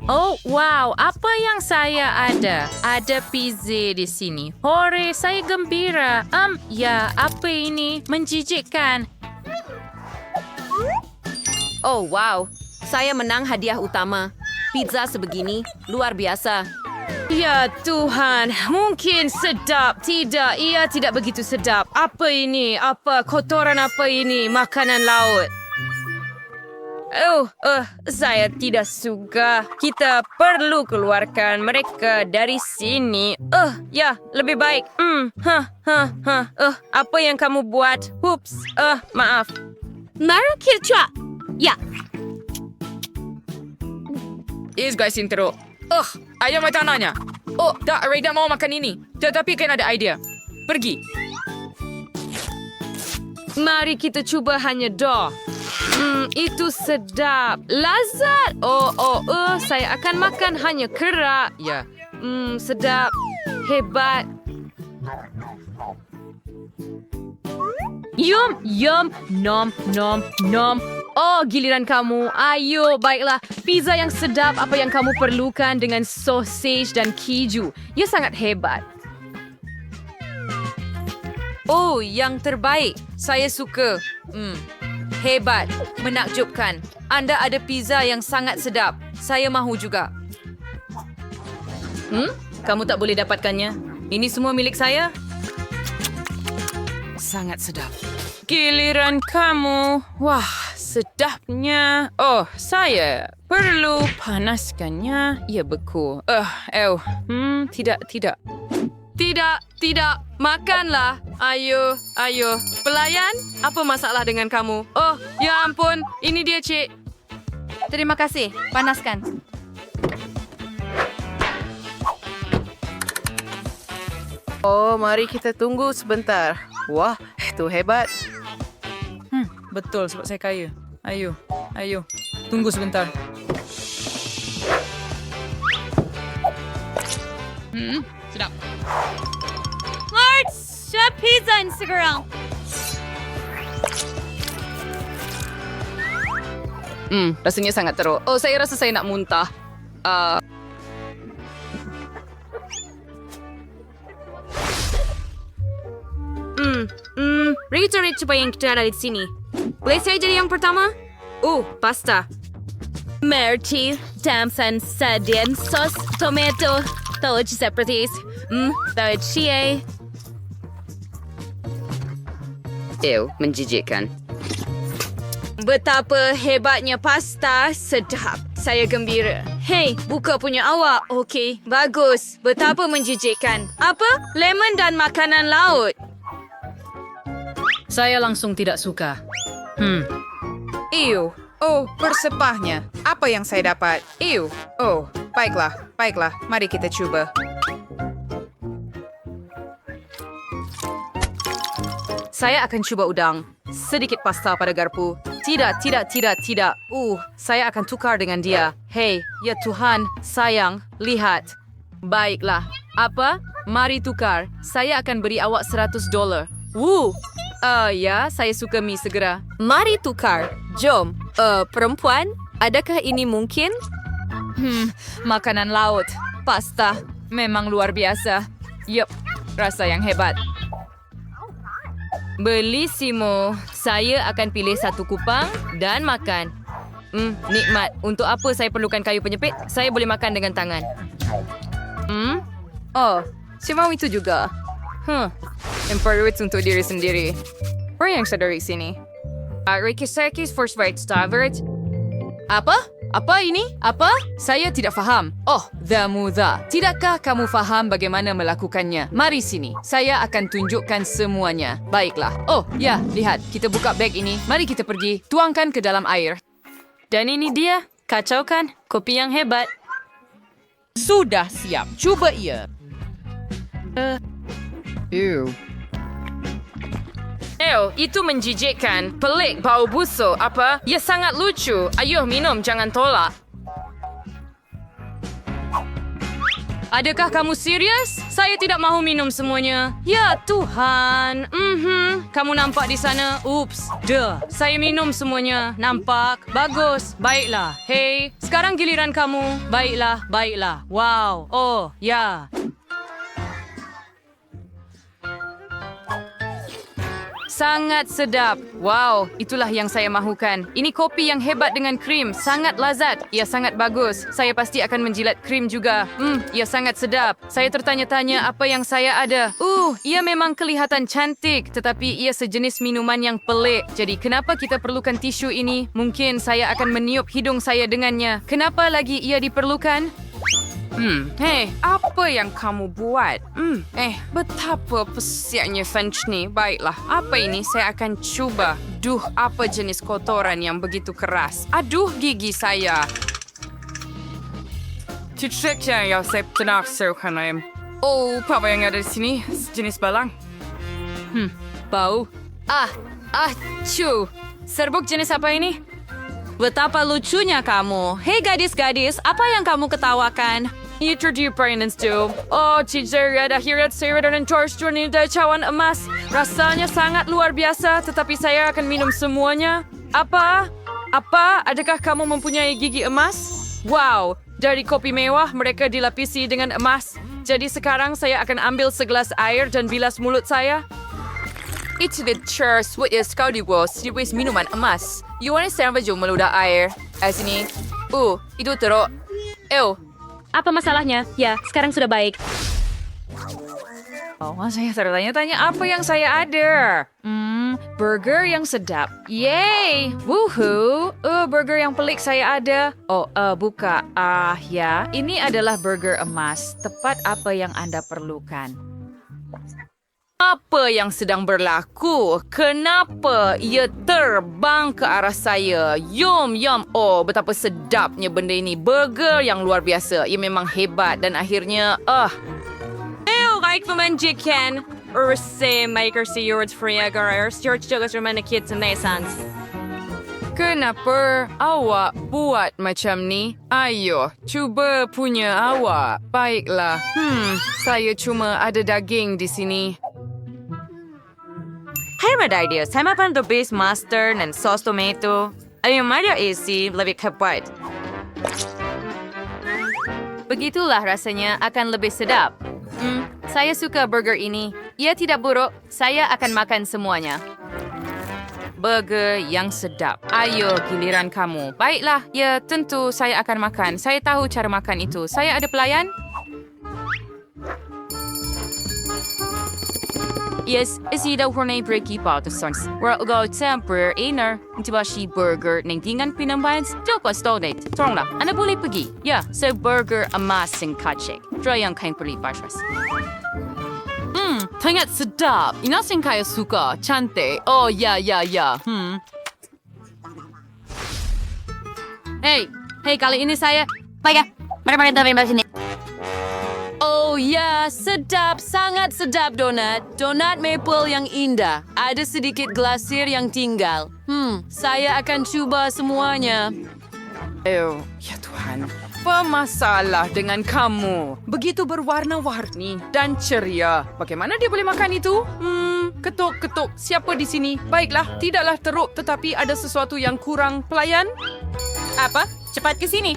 Oh, wow. Apa yang saya ada? Ada pizza di sini. Hore, saya gembira. Ya, apa ini? Menjijikkan. Oh, wow. Saya menang hadiah utama. Pizza sebegini, luar biasa. Ya Tuhan, mungkin sedap. Tidak, ia tidak begitu sedap. Apa ini? Apa kotoran apa ini? Makanan laut. Saya tidak suka. Kita perlu keluarkan mereka dari sini. Ya, lebih baik. Apa yang kamu buat? Hups, maaf. Mari kita. Ya, Guys, intro. Ayam macam nanya. Tak, Raida mau makan ini. Tetapi kan ada idea. Pergi. Mari kita cuba hanya doh. Itu sedap. Lazat. Saya akan makan hanya kerak. Ya. Sedap. Hebat. Yum, yum, nom, nom, nom. Oh, giliran kamu. Ayo, baiklah. Pizza yang sedap apa yang kamu perlukan dengan sausage dan keju. Ia sangat hebat. oh, yang terbaik. Saya suka. Hebat, menakjubkan. Anda ada pizza yang sangat sedap. Saya mahu juga. Kamu tak boleh dapatkannya. Ini semua milik saya. Sangat sedap. Giliran kamu. Wah, sedapnya. Oh, saya perlu panaskannya. Ia beku. Tidak. Tidak. Makanlah. Ayo. Pelayan, apa masalah dengan kamu? Oh, ya ampun. Ini dia, Cik. Terima kasih. Panaskan. Oh, mari kita tunggu sebentar. Wah, itu hebat. Betul, sebab saya kaya. Ayo. Tunggu sebentar. Sedap. Lord, siya pizza Instagram. Rasanya sangat teruk. Oh, saya rasa saya nak muntah. Reiterate supaya yang kita ada di sini. Boleh saya jadi yang pertama? Pasta. Merti, damsan, sadian, sos, tomato, tolong seperti tolong cie. Menjijikkan. Betapa hebatnya pasta, sedap. Saya gembira. Hei, buka punya awak. Okey, bagus. Betapa menjijikkan. Apa? Lemon dan makanan laut. Saya langsung tidak suka. Ew. Oh, bersepahnya. Apa yang saya dapat? Ew. Oh, baiklah. Mari kita coba. Saya akan cuba udang. Sedikit pasta pada garpu. Tidak. Saya akan tukar dengan dia. Hei, ya Tuhan, sayang, lihat. Baiklah. Apa? Mari tukar. Saya akan beri awak $100. Ya, saya suka mie segera. Mari tukar. Jom. Perempuan, adakah ini mungkin? Makanan laut. Pasta. Memang luar biasa. Yup, rasa yang hebat. Bellissimo. Saya akan pilih satu kupang dan makan. Nikmat. Untuk apa saya perlukan kayu penyepit? Saya boleh makan dengan tangan. Saya mau itu juga. Emperwits untuk diri sendiri. Apa yang saya dari sini? Rikisekis first right starvert. Apa? Apa ini? Apa? Saya tidak faham. The Muda. Tidakkah kamu faham bagaimana melakukannya? Mari sini. Saya akan tunjukkan semuanya. Baiklah. Ya, lihat. Kita buka beg ini. Mari kita pergi. Tuangkan ke dalam air. Dan ini dia. Kacau kan? Kopi yang hebat. Sudah siap. Cuba ia. Itu menjijikkan. Pelik, bau busuk. Apa? Ya sangat lucu. Ayo minum, jangan tolak. Adakah kamu serius? Saya tidak mahu minum semuanya. Ya Tuhan. Kamu nampak di sana? Ups. Saya minum semuanya. Nampak? Bagus. Baiklah. Hei, sekarang giliran kamu. Baiklah, baiklah. Wow. Oh, ya. Sangat sedap. Wow, itulah yang saya mahukan. Ini kopi yang hebat dengan krim. Sangat lazat. Ia sangat bagus. Saya pasti akan menjilat krim juga. Ia sangat sedap. Saya tertanya-tanya apa yang saya ada. Ia memang kelihatan cantik. Tetapi ia sejenis minuman yang pelik. Jadi kenapa kita perlukan tisu ini? Mungkin saya akan meniup hidung saya dengannya. Kenapa lagi ia diperlukan? Hei, apa yang kamu buat? Betapa pesiaknya French ni. Baiklah, apa ini? Saya akan cuba. Duh, apa jenis kotoran yang begitu keras? Aduh, gigi saya. Cicaknya yang saya penaksirkan. Oh, apa yang ada di sini? Sejenis balang. Bau. Cu. Serbuk jenis apa ini? Betapa lucunya kamu. Hei gadis-gadis, apa yang kamu ketawakan? Itu dia permainan stew. Oh, cincin akhirnya saya dan George Journey dari cawan emas. Rasanya sangat luar biasa, tetapi saya akan minum semuanya. Apa? Adakah kamu mempunyai gigi emas? Wow, dari kopi mewah mereka dilapisi dengan emas. Jadi sekarang saya akan ambil segelas air dan bilas mulut saya. Itu the cheers with your Scotty Wars, series minuman emas. You want to sampai jom meludah air. Sini. Itu teruk. Apa masalahnya? Ya, sekarang sudah baik. Saya tertanya-tanya apa yang saya ada. Burger yang sedap. Yay! Woohoo! Burger yang pelik saya ada. Buka. Ya. Ini adalah burger emas. Tepat apa yang Anda perlukan. Apa yang sedang berlaku? Kenapa ia terbang ke arah saya? Yum. Oh, betapa sedapnya benda ini. Burger yang luar biasa. Ia memang hebat dan akhirnya... Like memanjikan. Urse maker si Yord Friagar. George Jogas Romana Kids and Naissance. Kenapa awak buat macam ni? Ayo, cuba punya awak. Baiklah. Saya cuma ada daging di sini. Hey, idea. Saya makan the base mustard dan sauce tomato. Yang ada isi lebih hebat. Begitulah rasanya akan lebih sedap. Saya suka burger ini. Ia tidak buruk. Saya akan makan semuanya. Burger yang sedap. Ayo, giliran kamu. Baiklah, ya tentu saya akan makan. Saya tahu cara makan itu. Saya ada pelayan? Yes, isi daw hornay breaky pa to songs. We're go temper inner. Tiba si burger neng tingan pinambans. Joko stonate. Tolong lah, anda boleh pergi. Ya, so burger emas sing kacek. Try yang kain perli pasras. Sangat sedap. Ina sing kaya suka. Cantik. Oh, ya. Hey, kali ini saya... Baik, mari kita main sini. Oh ya, sedap, sangat sedap donat. Donat maple yang indah. Ada sedikit glasir yang tinggal. Saya akan coba semuanya. Ya Tuhan, apa masalah dengan kamu? Begitu berwarna-warni dan ceria. Bagaimana dia boleh makan itu? Ketuk-ketuk. Siapa di sini? Baiklah, tidaklah teruk tetapi ada sesuatu yang kurang. Pelayan? Apa? Cepat ke sini.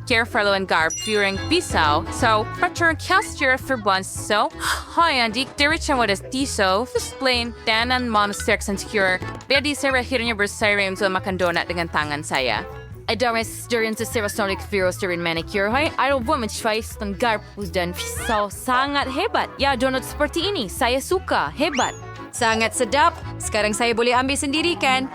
Careful and garb viewing pisau. So, pattern casture for once. So, hi Andy, direction what is tiso. Explain, dan and monastery and secure. Bedi saya akhirnya bersaya untuk makan donat dengan tangan saya. Adames during the Serostronic Virus during manicure. Hai, I don't want much face dan garpus dan pisau. Sangat hebat. Ya, donat seperti ini. Saya suka. Hebat. Sangat sedap. Sekarang saya boleh ambil sendiri kan?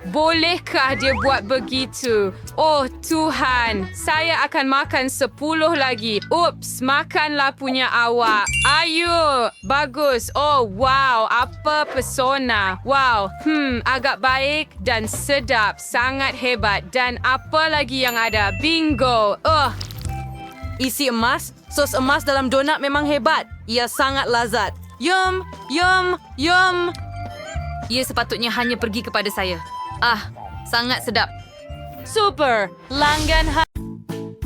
Bolehkah dia buat begitu? Oh Tuhan, saya akan makan 10 lagi. Ups, makanlah punya awak. Ayo, bagus. Oh wow, apa pesona. Wow, agak baik dan sedap. Sangat hebat. Dan apa lagi yang ada? Bingo. Isi emas, sos emas dalam donat memang hebat. Ia sangat lazat. Yum. Ia sepatutnya hanya pergi kepada saya. Sangat sedap. Super. Langgan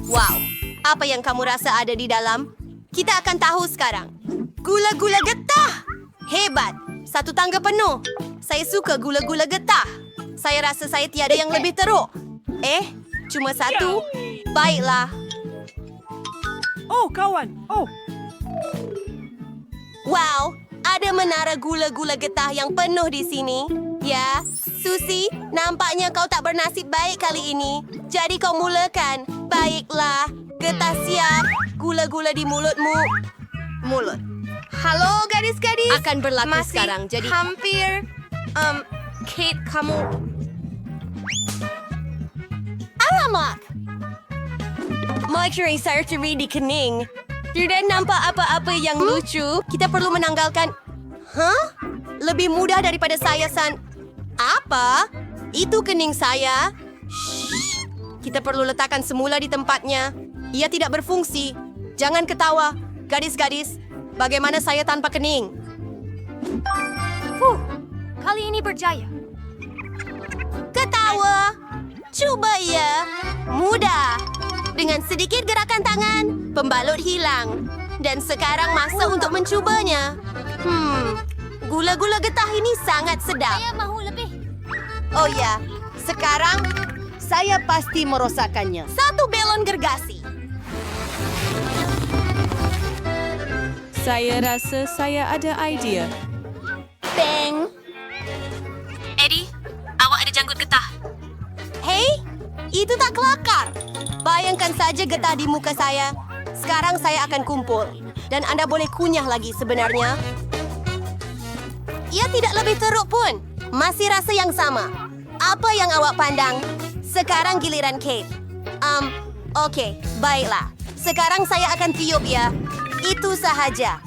Wow. Apa yang kamu rasa ada di dalam? Kita akan tahu sekarang. Gula-gula getah! Hebat! Satu tangga penuh. Saya suka gula-gula getah. Saya rasa saya tiada yang lebih teruk. Cuma satu? Baiklah. Oh, kawan. Oh, Wow, ada menara gula-gula getah yang penuh di sini. Ya, Susi, nampaknya kau tak bernasib baik kali ini. Jadi kau mulakan. Baiklah, getah siap. Gula-gula di mulutmu. Mulut. Halo gadis-gadis. Akan berlaku Masih sekarang. Jadi hampir. Kate, kamu... alamak. Mercury surgery di kening. Tidak nampak apa-apa yang lucu. Kita perlu menanggalkan... Hah? Lebih mudah daripada saya, San. Apa? Itu kening saya. Shh. Kita perlu letakkan semula di tempatnya. Ia tidak berfungsi. Jangan ketawa. Gadis-gadis, bagaimana saya tanpa kening? Kali ini berjaya. Ketawa. Cuba ya. Mudah. Dengan sedikit gerakan tangan, pembalut hilang. Dan sekarang masa untuk mencubanya. Gula-gula getah ini sangat sedap. Saya mahu lebih. Oh ya, sekarang saya pasti merosakkannya. Satu belon gergasi. saya rasa saya ada idea. Bang. Eddie, awak ada janggut getah. Hei, itu tak kelakar. Bayangkan saja getah di muka saya. Sekarang saya akan kumpul. Dan Anda boleh kunyah lagi sebenarnya. Ia tidak lebih teruk pun. Masih rasa yang sama. Apa yang awak pandang? Sekarang giliran Kate. Okey, baiklah. Sekarang saya akan tiup ya. Itu sahaja.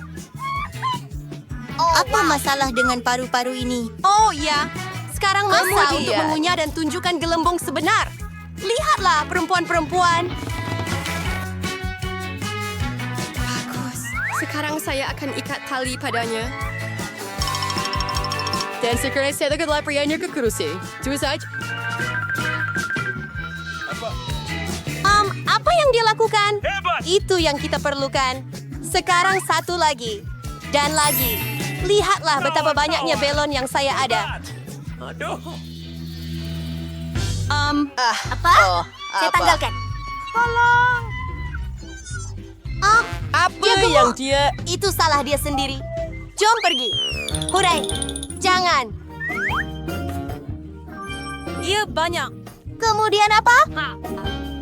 Apa masalah dengan paru-paru ini? Oh ya, sekarang masa untuk mengunyah dan tunjukkan gelembung sebenar. Lihatlah perempuan-perempuan. Bagus. Sekarang saya akan ikat tali padanya. Dan sekarang saya akan lapriannya ke kursi. Tunggu saja. Apa yang dia lakukan? Itu yang kita perlukan. Sekarang satu lagi. Dan lagi. Lihatlah betapa banyaknya belon yang saya ada. Apa? Saya tanggalkan. Tolong. Apa Dia yang gemuk. dia... Itu salah dia sendiri. Jom pergi. Hurai. Jangan. Ia banyak. Kemudian apa?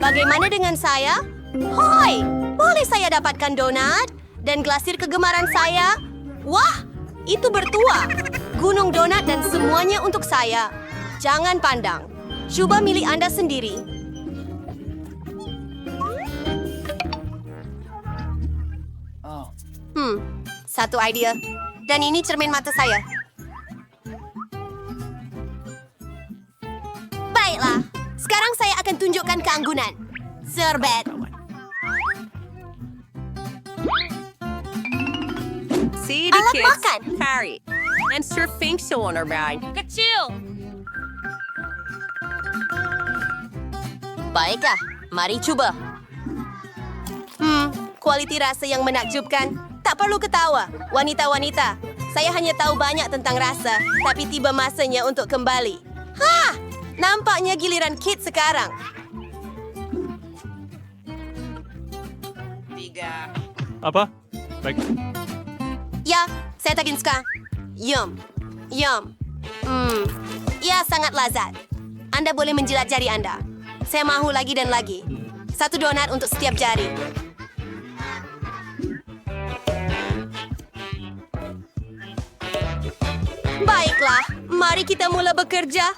Bagaimana dengan saya? Hoi, boleh saya dapatkan donat? Dan glasir kegemaran saya? Wah, itu bertuah. Gunung donat dan semuanya untuk saya. Jangan pandang. Coba milih Anda sendiri. Satu idea. Dan ini cermin mata saya. Baiklah. Sekarang saya akan tunjukkan keanggunan. Serbet. Alat makan. Harry. And Sir Fink so on our mind. Kecil. Baiklah, mari cuba. Kualiti rasa yang menakjubkan. Tak perlu ketawa, wanita-wanita. Saya hanya tahu banyak tentang rasa, tapi tiba masanya untuk kembali. Nampaknya giliran Kit sekarang. Apa? Baik. Ya, saya takin suka. Yum. Yum. Ya, sangat lazat. Anda boleh menjilat jari Anda. Saya mahu lagi dan lagi. Satu donat untuk setiap jari. Baiklah, mari kita mula bekerja.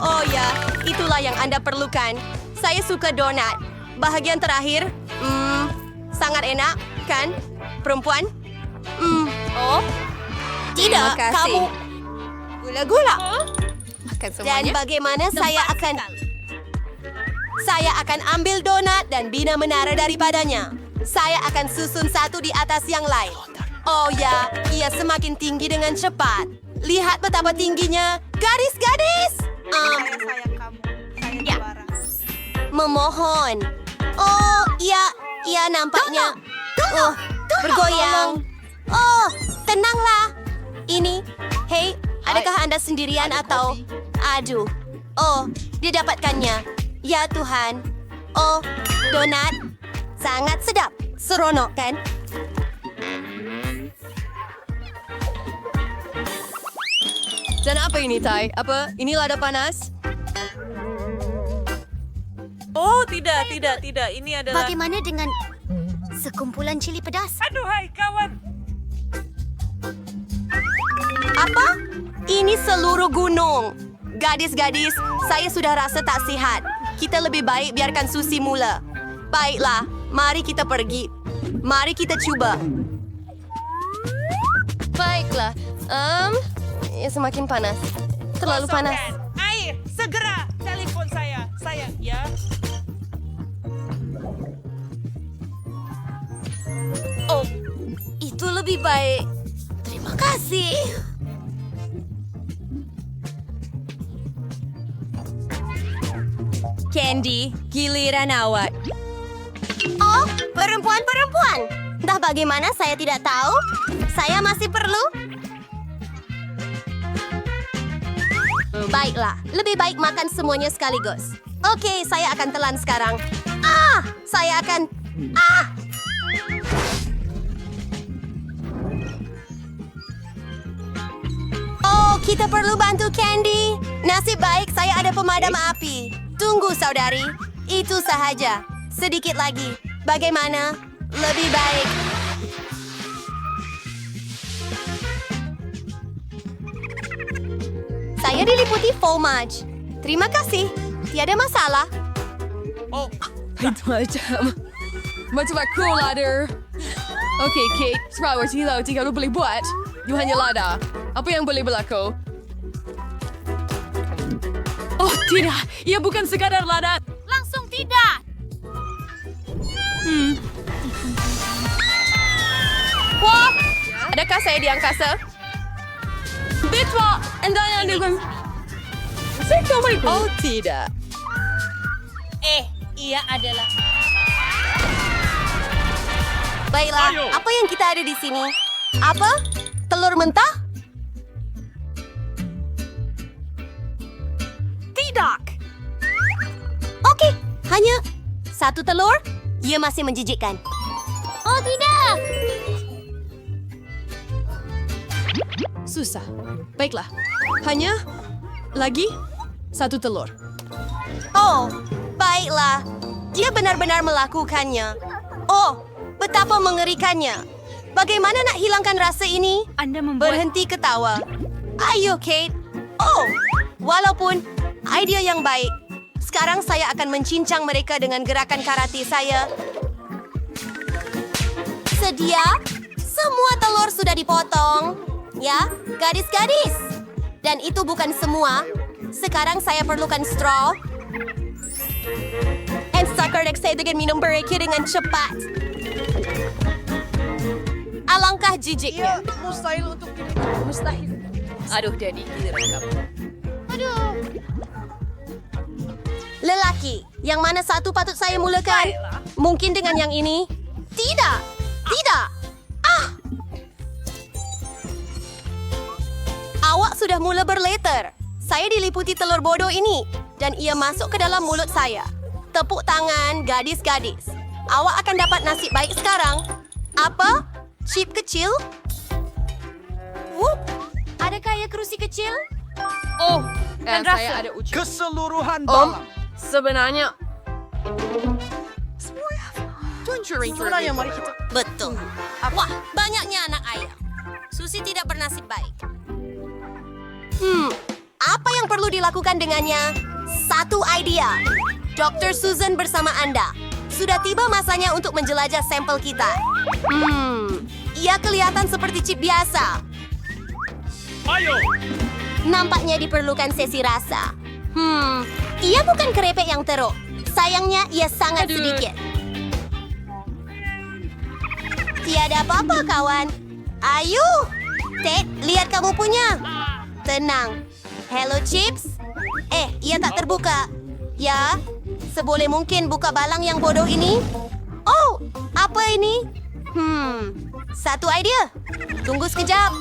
Oh ya, itulah yang Anda perlukan. Saya suka donat. Bahagian terakhir, sangat enak, kan? Perempuan? Oh? Tidak, Terima kasih. kamu... Gula-gula. Makan Dan semuanya. bagaimana saya akan ambil donat dan bina menara daripadanya. Saya akan susun satu di atas yang lain. Oh ya, ia semakin tinggi dengan cepat. Lihat betapa tingginya. Gadis-gadis! Saya sayang kamu. Saya juara. Memohon. Oh, ya, Ia nampaknya... bergoyang. Oh, tenanglah. Ini, hei, adakah Anda sendirian atau... Aduh. Oh, dia dapatkannya. Ya Tuhan. Oh, donat. Sangat sedap. Seronok, kan? Dan apa ini, Tai? Apa? Ini lada panas? Oh, tidak. Ini adalah... Bagaimana dengan sekumpulan cili pedas? Aduhai, kawan. Apa? Ini seluruh gunung. Gadis-gadis, saya sudah rasa tak sihat. Kita lebih baik biarkan Susi mula. Baiklah, mari kita pergi. Mari kita cuba. Baiklah. Ya semakin panas. Terlalu panas. Air, segera telepon saya. Sayang, ya. Oh, itu lebih baik. Terima kasih. Candy, giliran awak. Oh, perempuan-perempuan. Entah bagaimana saya tidak tahu. Saya masih perlu. Baiklah, lebih baik makan semuanya sekaligus. Oke, saya akan telan sekarang. Saya akan... Oh, kita perlu bantu Candy. Nasib baik saya ada pemadam api. Tunggu, saudari. Itu sahaja. Sedikit lagi. Bagaimana? Lebih baik. Saya diliputi fomage. Terima kasih. Tiada masalah. Itu macam aku, ladder. Okey, Kate. Serawat hilau jika lu boleh buat. You hanya lada. Apa yang boleh berlaku? Oh, tidak. Ia bukan sekadar lada. Langsung tidak. Wah! Adakah saya di angkasa? Bitwa! Anda yang dengan... Oh, tidak. Ia adalah... Baiklah, Ayo. apa yang kita ada di sini? Apa? Telur mentah? Tidak. Oke, hanya satu telur. Ia masih menjijikkan. Oh, tidak. Susah. Baiklah. Hanya lagi satu telur. Oh, baiklah. Dia benar-benar melakukannya. Oh, betapa mengerikannya. Bagaimana nak hilangkan rasa ini? Anda membuat... Berhenti ketawa. Ayo, Kate. Oh, walaupun idea yang baik. Sekarang saya akan mencincang mereka dengan gerakan karate saya. Sedia? Semua telur sudah dipotong. Ya, gadis-gadis. Dan itu bukan semua. Sekarang saya perlukan straw. And sucker saya dengan minum bereki dengan cepat. Alangkah jijiknya. Mustahil untuk diri. Mustahil. Aduh, Daddy, giliran kamu. Lelaki, yang mana satu patut saya mulakan? Mungkin dengan yang ini? Tidak! Tidak! Awak sudah mula berleter. Saya diliputi telur bodoh ini. Dan ia masuk ke dalam mulut saya. Tepuk tangan, gadis-gadis. Awak akan dapat nasib baik sekarang. Apa? Chip kecil? Wup! Adakah ia kerusi kecil? Oh, dan saya ada ujian. Keseluruhan Sebenarnya... Sebenarnya mari kita... Betul. Wah, banyaknya anak ayam. Susi tidak bernasib baik. Apa yang perlu dilakukan dengannya? Satu idea. Dr. Susan bersama Anda. Sudah tiba masanya untuk menjelajah sampel kita. Ia kelihatan seperti chip biasa. Ayo. Nampaknya diperlukan sesi rasa. Ia bukan kerepek yang teruk. Sayangnya, ia sangat sedikit. Tiada apa-apa, kawan. Ayo! Ted, lihat kamu punya. Tenang. Hello, Chips. Ia tak terbuka. Ya, seboleh mungkin buka balang yang bodoh ini. Oh, Apa ini? Satu idea. Tunggu sekejap.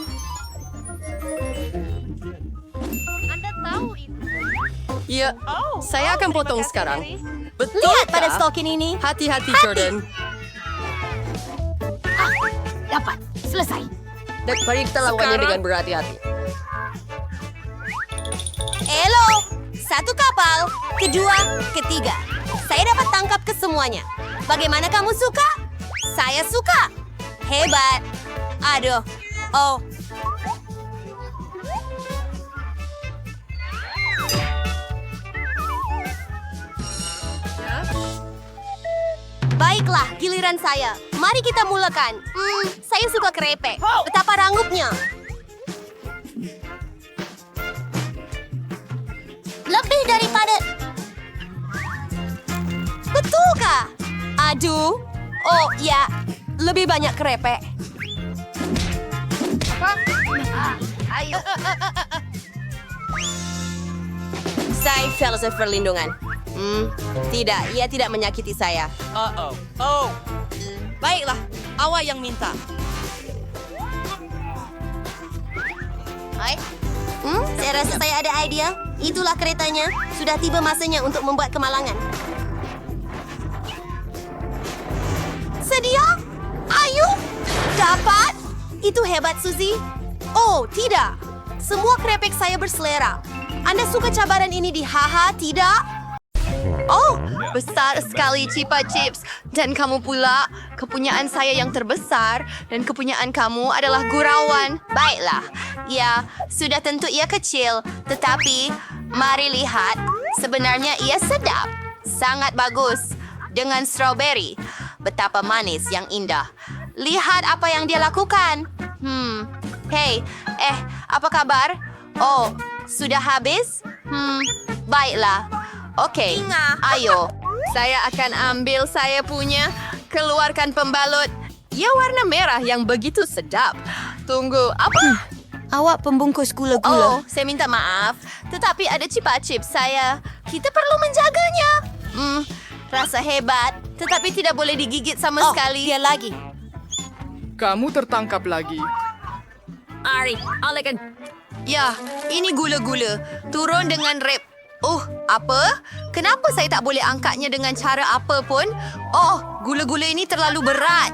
Ya, saya akan potong sekarang. Betul Lihat pada stokin ini. Hati-hati, Jordan. Dapat. Selesai. Dan mari kita lakukannya dengan berhati-hati. Elo. Satu kapal. Kedua. Ketiga. Saya dapat tangkap kesemuanya. Bagaimana kamu suka? Saya suka. Hebat. Aduh. Oh. Baiklah, giliran saya. Mari kita mulakan. Saya suka kerepek. Betapa rangupnya. Lebih daripada... Betulkah? Aduh. Oh, ya. Lebih banyak kerepek. Ayo. Saya filsuf perlindungan. Tidak, ia tidak menyakiti saya. Oh. Baiklah, awak yang minta. Hai. Saya rasa saya ada idea. Itulah keretanya. Sudah tiba masanya untuk membuat kemalangan. Sedia? Ayo. Dapat. Itu hebat, Suzy. Oh, tidak. Semua krepek saya berselera. Anda suka cabaran ini di haha, tidak? Oh, besar sekali Cipa Chips. Dan kamu pula, kepunyaan saya yang terbesar. Dan kepunyaan kamu adalah gurauan. Baiklah. Ya, sudah tentu ia kecil. Tetapi, mari lihat. Sebenarnya ia sedap. Sangat bagus. Dengan strawberry. Betapa manis yang indah. Lihat apa yang dia lakukan. Hei, apa kabar? Oh, sudah habis? Baiklah. Oke, ayo. Saya akan ambil saya punya. Keluarkan pembalut. Ya, warna merah yang begitu sedap. Tunggu, apa? Awak pembungkus gula-gula. Oh, saya minta maaf. Tetapi ada Cipa Chips saya. Kita perlu menjaganya. Rasa hebat. Tetapi tidak boleh digigit sama sekali. Dia lagi. Kamu tertangkap lagi. Ari, alekan. Ya, ini gula-gula. Turun dengan rep. Oh, apa? Kenapa saya tak boleh angkatnya dengan cara apa pun? Oh, gula-gula ini terlalu berat.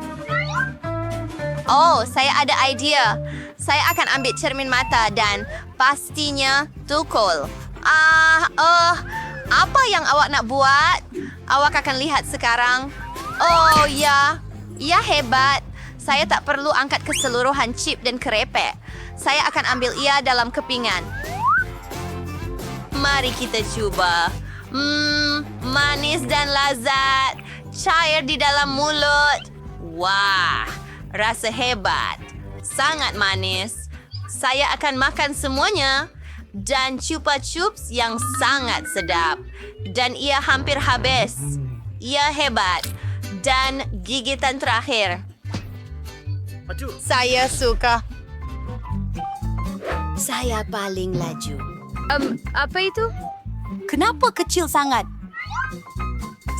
Oh, saya ada idea. Saya akan ambil cermin mata dan pastinya tukul. Apa yang awak nak buat? Awak akan lihat sekarang. Oh, ya. Ya, hebat. Saya tak perlu angkat keseluruhan chip dan kerepek. Saya akan ambil ia dalam kepingan. Mari kita cuba. Manis dan lazat. Cair di dalam mulut. Wah, rasa hebat. Sangat manis. Saya akan makan semuanya. Dan Chupa Chups yang sangat sedap. Dan ia hampir habis. Ia hebat. Dan gigitan terakhir. Saya suka. Saya paling laju. Apa itu? Kenapa kecil sangat?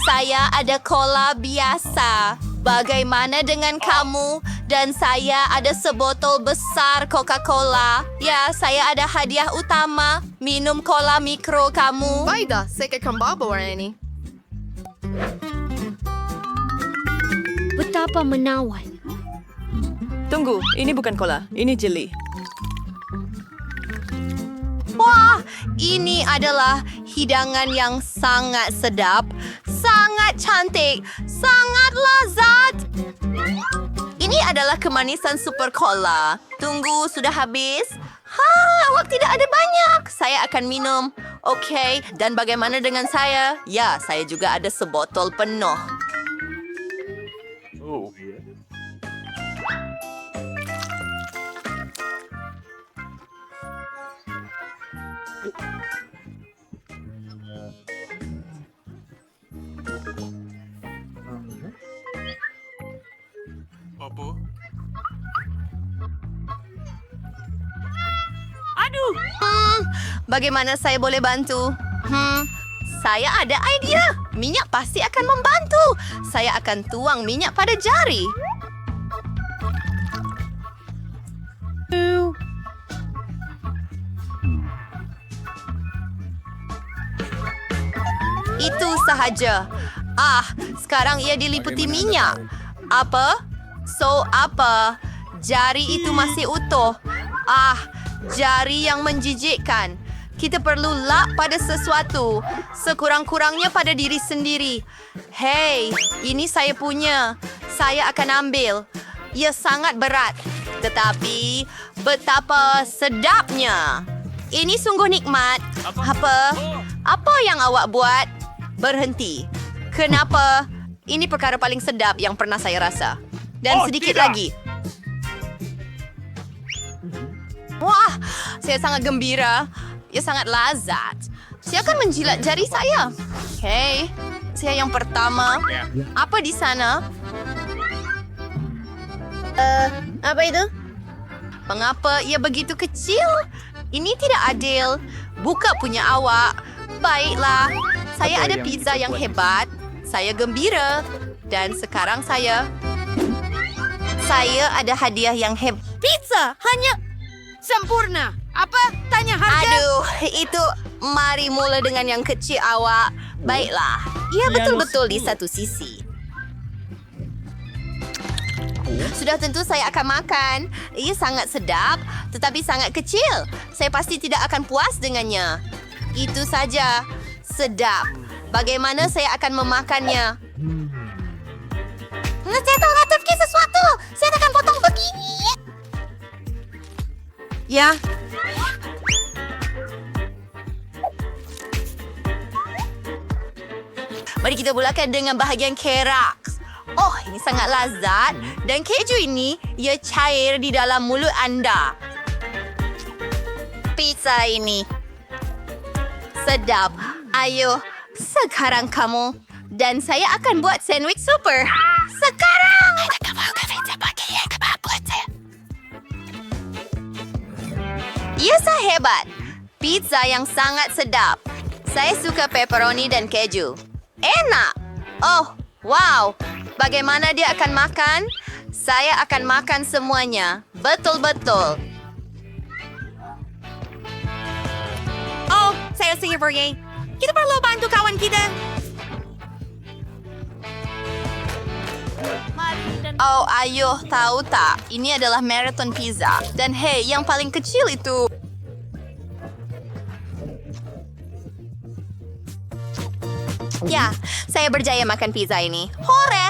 Saya ada cola biasa. Bagaimana dengan kamu? Dan saya ada sebotol besar Coca-Cola. Ya, saya ada hadiah utama. Minum cola mikro kamu. Baiklah, saya akan bawa warna ini. Betapa menawan. Tunggu, ini bukan cola. Ini jelly. Wah, ini adalah hidangan yang sangat sedap, sangat cantik, sangat lezat. Ini adalah kemanisan super cola. Tunggu, sudah habis? Awak tidak ada banyak. Saya akan minum. Okey, dan bagaimana dengan saya? Ya, saya juga ada sebotol penuh. Bagaimana saya boleh bantu? Saya ada idea. Minyak pasti akan membantu. Saya akan tuang minyak pada jari. Itu sahaja. Sekarang ia diliputi minyak. Apa? So, apa? Jari itu masih utuh. Jari yang menjijikkan. Kita perlu lap pada sesuatu. Sekurang-kurangnya pada diri sendiri. Hei, ini saya punya. Saya akan ambil. Ia sangat berat. Tetapi, betapa sedapnya. Ini sungguh nikmat. Apa yang awak buat? Berhenti. Kenapa? Ini perkara paling sedap yang pernah saya rasa. Dan sedikit lagi. Wah, saya sangat gembira. Ia sangat lazat. Saya akan menjilat jari saya. Hei, saya yang pertama. Apa di sana? Apa itu? Mengapa ia begitu kecil? Ini tidak adil. Buka punya awak. Baiklah, saya ada pizza yang hebat. Saya gembira. Dan sekarang saya ada hadiah yang hebat. Pizza hanya sempurna. Apa? Tanya harga. Aduh, itu mari mula dengan yang kecil awak. Baiklah, ia betul-betul di satu sisi. Sudah tentu saya akan makan. Ia sangat sedap, tetapi sangat kecil. Saya pasti tidak akan puas dengannya. Itu saja. Sedap. Bagaimana saya akan memakannya? Saya tahu terfikir sesuatu. Saya akan potong begini. Ya. Mari kita mulakan dengan bahagian keraks. Oh, ini sangat lazat. Dan keju ini, ia cair di dalam mulut anda. Pizza ini sedap. Ayo, sekarang kamu. Dan saya akan buat sandwich super. Sekarang! Ia hebat. Pizza yang sangat sedap. Saya suka pepperoni dan keju. Enak! Oh, wow! Bagaimana dia akan makan? Saya akan makan semuanya. Betul-betul. Oh, saya Silvergate. Kita perlu bantu kawan kita. Oh, ayo, tahu tak? Ini adalah marathon pizza. Dan hey, yang paling kecil itu... Ya, saya berjaya makan pizza ini. Hore!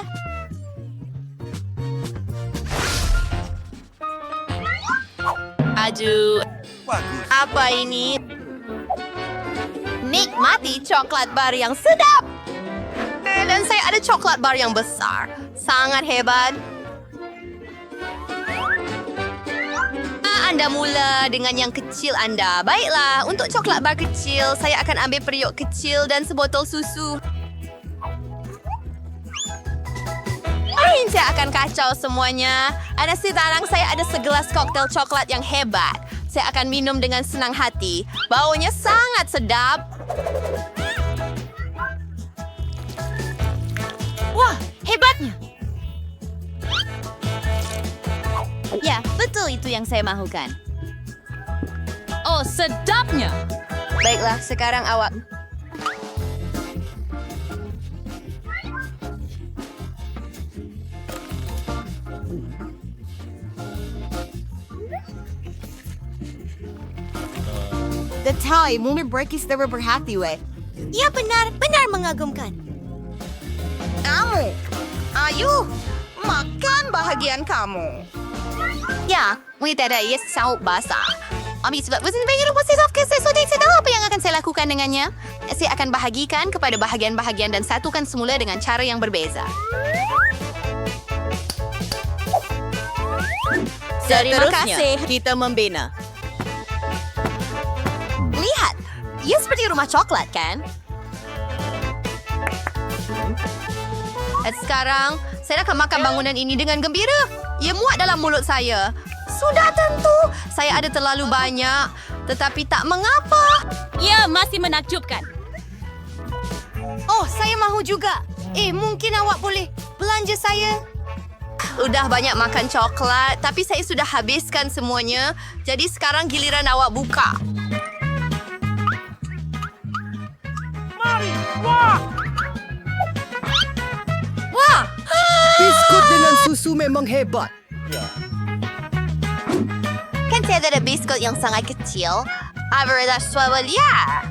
Aduh, apa ini? Nikmati coklat bar yang sedap. Dan saya ada coklat bar yang besar. Sangat hebat. Anda mula dengan yang kecil Anda. Baiklah, untuk coklat bar kecil, saya akan ambil periuk kecil dan sebotol susu. Saya akan kacau semuanya. Ada sekarang saya ada segelas koktel coklat yang hebat. Saya akan minum dengan senang hati. Baunya sangat sedap. Wah, hebatnya. Ya, betul itu yang saya mahukan. Oh, sedapnya. Baiklah, sekarang awak. The time mungkin berkis dari berhati we. Ya, benar mengagumkan. Kamu, ayo, makan bahagian kamu. Ya, wanita ada ia saut basah. Sebab saya tahu apa yang akan saya lakukan dengannya. Saya akan bahagikan kepada bahagian-bahagian dan satukan semula dengan cara yang berbeza. Terima kasih. Kita membina. Lihat, ia seperti rumah coklat, kan? Dan sekarang, saya akan makan bangunan ini dengan gembira. Ia muat dalam mulut saya. Sudah tentu, saya ada terlalu banyak. Tetapi tak mengapa. Ia masih menakjubkan. Oh, saya mahu juga. Mungkin awak boleh belanja saya? Udah banyak makan coklat, tapi saya sudah habiskan semuanya. Jadi sekarang giliran awak buka. Mari, wah! Wah! Biskut dengan susu memang hebat. Kan saya ada biskut yang sangat kecil. Average Swabalia.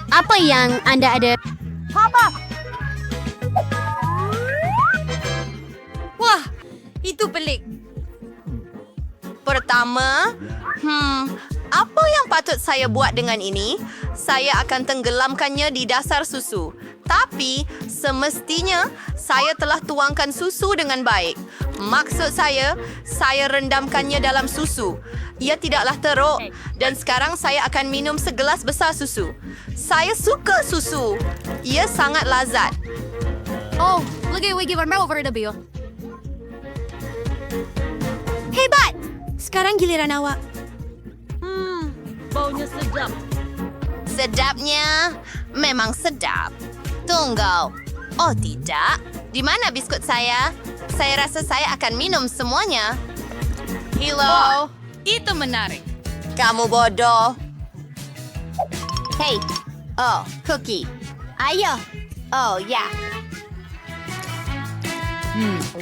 Apa yang anda ada? Papa! Wah, itu pelik. Pertama, apa yang patut saya buat dengan ini? Saya akan tenggelamkannya di dasar susu. Tapi, semestinya saya telah tuangkan susu dengan baik. Maksud saya rendamkannya dalam susu. Ia tidaklah teruk dan sekarang saya akan minum segelas besar susu. Saya suka susu. Ia sangat lazat. Oh, lagi warna over the bill. Hebat! Sekarang giliran awak. Baunya sedap. Sedapnya memang sedap. Tunggu. Oh tidak. Di mana biskut saya? Saya rasa saya akan minum semuanya. Hello. Itu menarik. Kamu bodoh. Hey. Oh, cookie. Ayo. Oh, ya.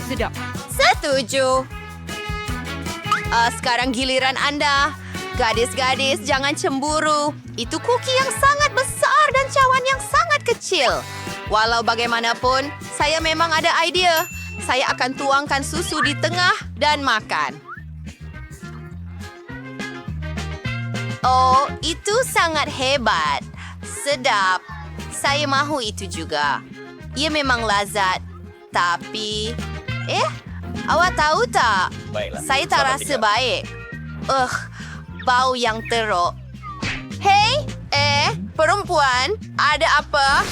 Sedap. Setuju. Sekarang giliran Anda. Gadis-gadis, jangan cemburu. Itu cookie yang sangat besar dan cawan yang sangat kecil. Walau bagaimanapun, saya memang ada idea. Saya akan tuangkan susu di tengah dan makan. Oh, itu sangat hebat. Sedap. Saya mahu itu juga. Ia memang lazat. Tapi... awak tahu tak? Saya tak rasa baik. Bau yang teruk. Hei, perempuan, ada apa?